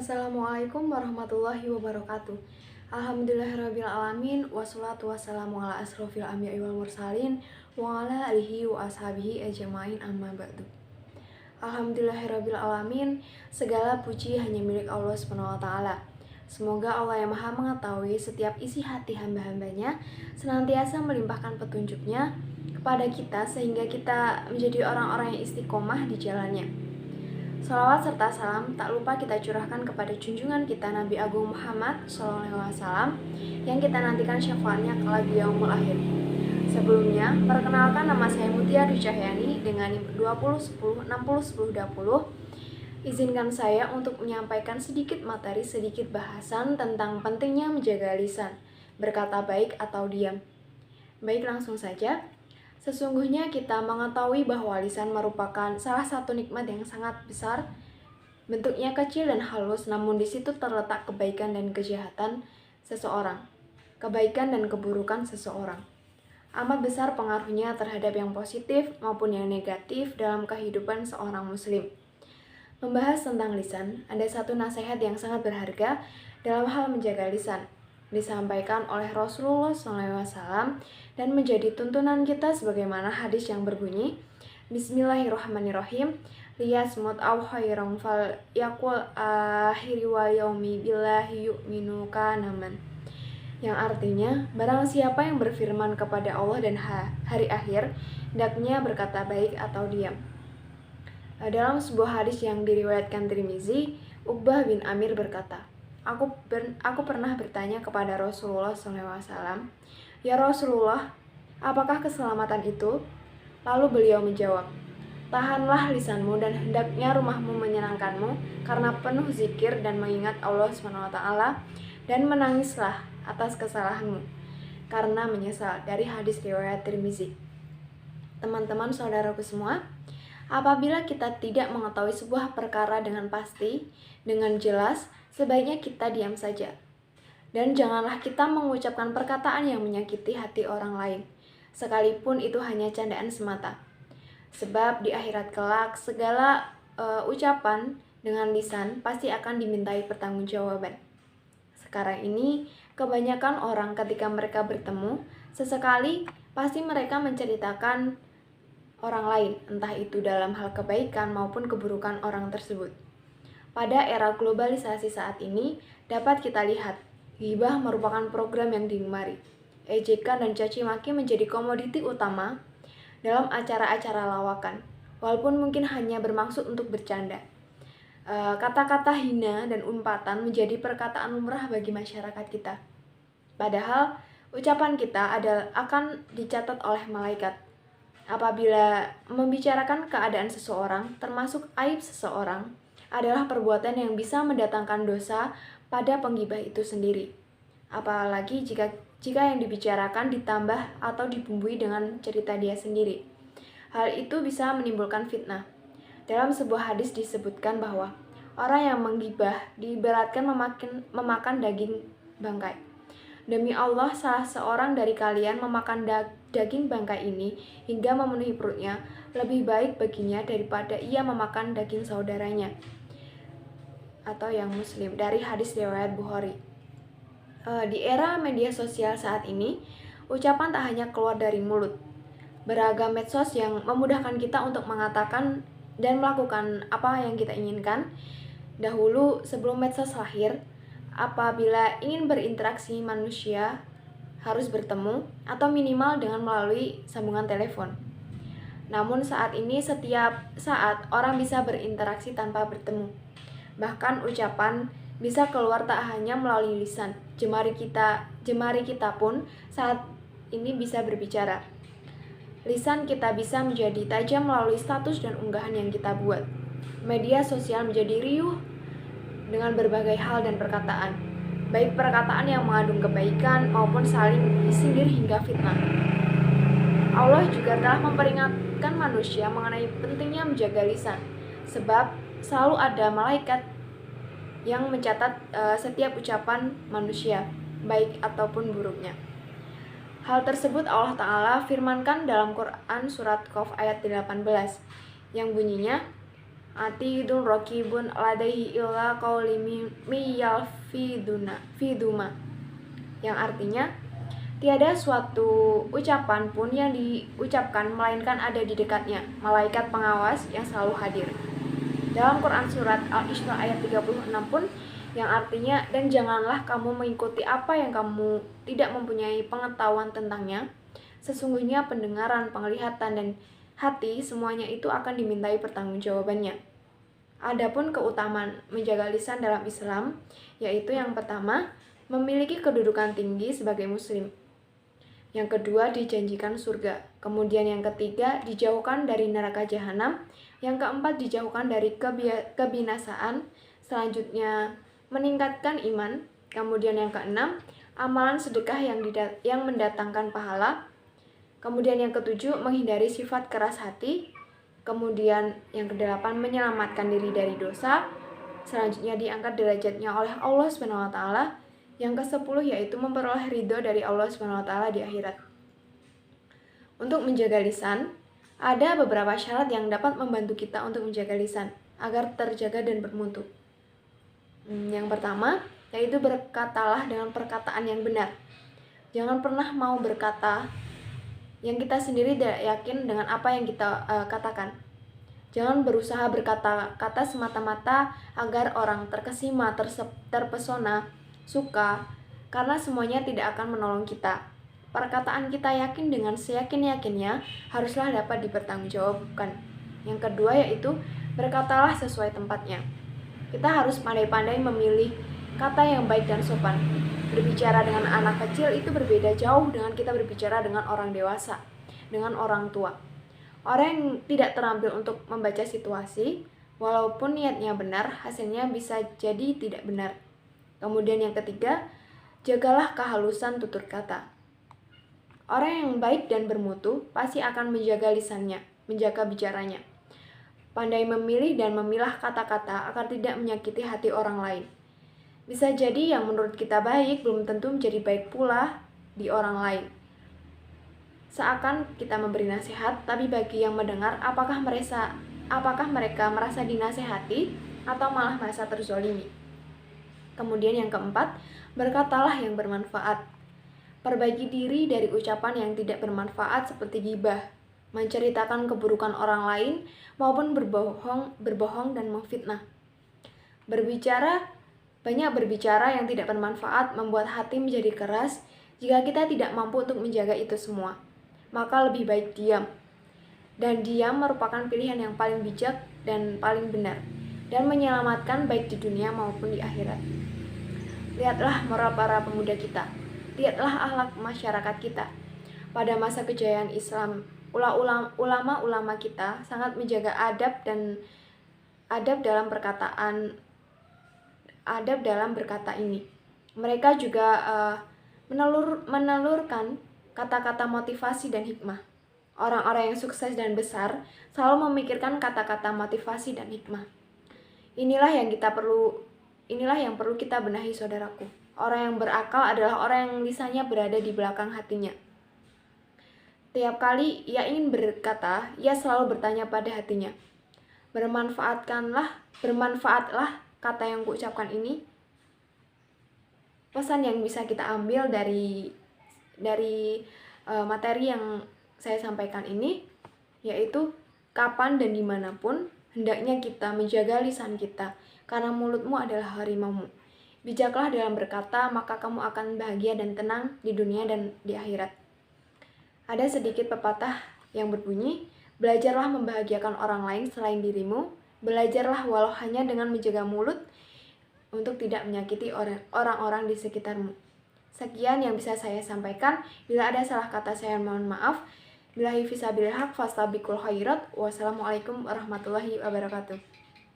Assalamualaikum warahmatullahi wabarakatuh. Alhamdulillahirrabbilalamin. Wassalatu wassalamu ala asrofil anbiya'i wal mursalin wa ala alihi wa ashabihi ajmain amma ba'du. Alhamdulillahirrabbilalamin. Segala puji hanya milik Allah SWT. Semoga Allah yang maha mengetahui setiap isi hati hamba-hambanya senantiasa melimpahkan petunjuknya kepada kita sehingga kita menjadi orang-orang yang istiqomah di jalannya. Salawat serta salam tak lupa kita curahkan kepada junjungan kita Nabi Agung Muhammad SAW yang kita nantikan syafaatnya kelak di yaumul akhir. Sebelumnya, perkenalkan nama saya Mutia Dwi Cahyani dengan NIM 2010601020. Izinkan saya untuk menyampaikan sedikit materi, sedikit bahasan tentang pentingnya menjaga lisan, berkata baik atau diam. Baik, langsung saja. Sesungguhnya kita mengetahui bahwa lisan merupakan salah satu nikmat yang sangat besar. Bentuknya kecil dan halus, namun di situ terletak kebaikan dan kejahatan seseorang, kebaikan dan keburukan seseorang. Amat besar pengaruhnya terhadap yang positif maupun yang negatif dalam kehidupan seorang muslim. Membahas tentang lisan, ada satu nasihat yang sangat berharga dalam hal menjaga lisan, disampaikan oleh Rasulullah SAW dan menjadi tuntunan kita sebagaimana hadis yang berbunyi, Bismillahirrahmanirrahim, liyasmut aw khairan fal yaqul akhiri wal yaumi billahi yu'minu kanaman. Yang artinya, barang siapa yang berfirman kepada Allah dan hari akhir, hendaknya berkata baik atau diam. Dalam sebuah hadis yang diriwayatkan Tirmizi, Uqbah bin Amir berkata, Aku pernah bertanya kepada Rasulullah SAW, "Ya Rasulullah, apakah keselamatan itu?" Lalu beliau menjawab, "Tahanlah lisanmu dan hendaknya rumahmu menyenangkanmu karena penuh zikir dan mengingat Allah SWT, dan menangislah atas kesalahanmu karena menyesal." Dari hadis riwayat Tirmizi. Teman-teman saudaraku semua, apabila kita tidak mengetahui sebuah perkara dengan pasti, dengan jelas, sebaiknya kita diam saja. Dan janganlah kita mengucapkan perkataan yang menyakiti hati orang lain, sekalipun itu hanya candaan semata. Sebab di akhirat kelak, segala ucapan dengan lisan pasti akan dimintai pertanggungjawaban. Sekarang ini, kebanyakan orang ketika mereka bertemu, sesekali pasti mereka menceritakan orang lain, entah itu dalam hal kebaikan maupun keburukan orang tersebut. Pada era globalisasi saat ini, dapat kita lihat, ghibah merupakan program yang digemari. Ejekan dan caci maki menjadi komoditi utama dalam acara-acara lawakan, walaupun mungkin hanya bermaksud untuk bercanda. Kata-kata hina dan umpatan menjadi perkataan lumrah bagi masyarakat kita. Padahal, ucapan kita akan dicatat oleh malaikat. Apabila membicarakan keadaan seseorang, termasuk aib seseorang, adalah perbuatan yang bisa mendatangkan dosa pada penggibah itu sendiri. Apalagi jika yang dibicarakan ditambah atau dibumbui dengan cerita dia sendiri. Hal itu bisa menimbulkan fitnah. Dalam sebuah hadis disebutkan bahwa orang yang menggibah diibaratkan memakan daging bangkai. Demi Allah, salah seorang dari kalian memakan daging bangkai ini hingga memenuhi perutnya, lebih baik baginya daripada ia memakan daging saudaranya atau yang muslim. Dari hadis riwayat Bukhari. Di era media sosial saat ini, ucapan tak hanya keluar dari mulut. Beragam medsos yang memudahkan kita untuk mengatakan dan melakukan apa yang kita inginkan. Dahulu sebelum medsos lahir, apabila ingin berinteraksi manusia harus bertemu atau minimal dengan melalui sambungan telepon. Namun saat ini setiap saat orang bisa berinteraksi tanpa bertemu. Bahkan ucapan bisa keluar tak hanya melalui lisan, jemari kita pun saat ini bisa berbicara. Lisan kita bisa menjadi tajam melalui status dan unggahan yang kita buat. Media sosial menjadi riuh dengan berbagai hal dan perkataan, baik perkataan yang mengandung kebaikan maupun saling disindir hingga fitnah. Allah juga telah memperingatkan manusia mengenai pentingnya menjaga lisan, sebab selalu ada malaikat yang mencatat setiap ucapan manusia, baik ataupun buruknya. Hal tersebut Allah Ta'ala firmankan dalam Quran Surat Qaf ayat 18, yang bunyinya, atidun raqibun ladaihi illa qauli fiduma, yang artinya tiada suatu ucapan pun yang diucapkan melainkan ada di dekatnya malaikat pengawas yang selalu hadir. Dalam Quran surat Al-Isra ayat 36 pun yang artinya, dan janganlah kamu mengikuti apa yang kamu tidak mempunyai pengetahuan tentangnya. Sesungguhnya pendengaran, penglihatan, dan hati semuanya itu akan dimintai pertanggungjawabannya. Adapun keutamaan menjaga lisan dalam Islam, yaitu yang pertama, memiliki kedudukan tinggi sebagai muslim. Yang kedua, dijanjikan surga. Kemudian yang ketiga, dijauhkan dari neraka jahanam. Yang keempat, dijauhkan dari kebinasaan. Selanjutnya, meningkatkan iman. Kemudian yang keenam, amalan sedekah yang mendatangkan pahala. Kemudian yang ketujuh, menghindari sifat keras hati. Kemudian yang kedelapan, menyelamatkan diri dari dosa. Selanjutnya diangkat derajatnya oleh Allah SWT. Yang ke-10 yaitu memperoleh ridho dari Allah SWT di akhirat. Untuk menjaga lisan, ada beberapa syarat yang dapat membantu kita untuk menjaga lisan agar terjaga dan bermutu. Yang pertama, yaitu berkatalah dengan perkataan yang benar. Jangan pernah mau berkata yang kita sendiri tidak yakin dengan apa yang kita katakan. Jangan berusaha berkata-kata semata-mata agar orang terkesima, terpesona, suka, karena semuanya tidak akan menolong kita. Perkataan kita yakin dengan seyakin-yakinnya haruslah dapat dipertanggungjawabkan. Yang kedua yaitu berkatalah sesuai tempatnya. Kita harus pandai-pandai memilih kata yang baik dan sopan. Berbicara dengan anak kecil itu berbeda jauh dengan kita berbicara dengan orang dewasa, dengan orang tua. Orang yang tidak terampil untuk membaca situasi, walaupun niatnya benar, hasilnya bisa jadi tidak benar. Kemudian yang ketiga, jagalah kehalusan tutur kata. Orang yang baik dan bermutu pasti akan menjaga lisannya, menjaga bicaranya. Pandai memilih dan memilah kata-kata agar tidak menyakiti hati orang lain. Bisa jadi yang menurut kita baik belum tentu menjadi baik pula di orang lain. Seakan kita memberi nasihat, tapi bagi yang mendengar, apakah mereka merasa dinasehati atau malah merasa terzolimi? Kemudian yang keempat, berkatalah yang bermanfaat. Perbaiki diri dari ucapan yang tidak bermanfaat seperti ghibah, menceritakan keburukan orang lain, maupun berbohong dan memfitnah. Banyak berbicara yang tidak bermanfaat membuat hati menjadi keras. Jika kita tidak mampu untuk menjaga itu semua, maka lebih baik diam. Dan diam merupakan pilihan yang paling bijak dan paling benar, dan menyelamatkan baik di dunia maupun di akhirat. Lihatlah moral para pemuda kita. Lihatlah akhlak masyarakat kita. Pada masa kejayaan Islam, ulama-ulama kita sangat menjaga adab dalam berkata ini. Mereka juga menelurkan kata-kata motivasi dan hikmah. Orang-orang yang sukses dan besar selalu memikirkan kata-kata motivasi dan hikmah. Inilah yang perlu kita benahi, saudaraku. Orang yang berakal adalah orang yang lisannya berada di belakang hatinya. Tiap kali ia ingin berkata, ia selalu bertanya pada hatinya, bermanfaatlah kata yang kuucapkan ini. Pesan yang bisa kita ambil dari materi yang saya sampaikan ini, yaitu kapan dan dimanapun hendaknya kita menjaga lisan kita, karena mulutmu adalah harimaumu. Bijaklah dalam berkata, maka kamu akan bahagia dan tenang di dunia dan di akhirat. Ada sedikit pepatah yang berbunyi, belajarlah membahagiakan orang lain selain dirimu, belajarlah walau hanya dengan menjaga mulut untuk tidak menyakiti orang-orang di sekitarmu. Sekian yang bisa saya sampaikan. Bila ada salah kata saya mohon maaf. Billahi fisabilillah haq fastabiqul khairat. Wassalamualaikum warahmatullahi wabarakatuh.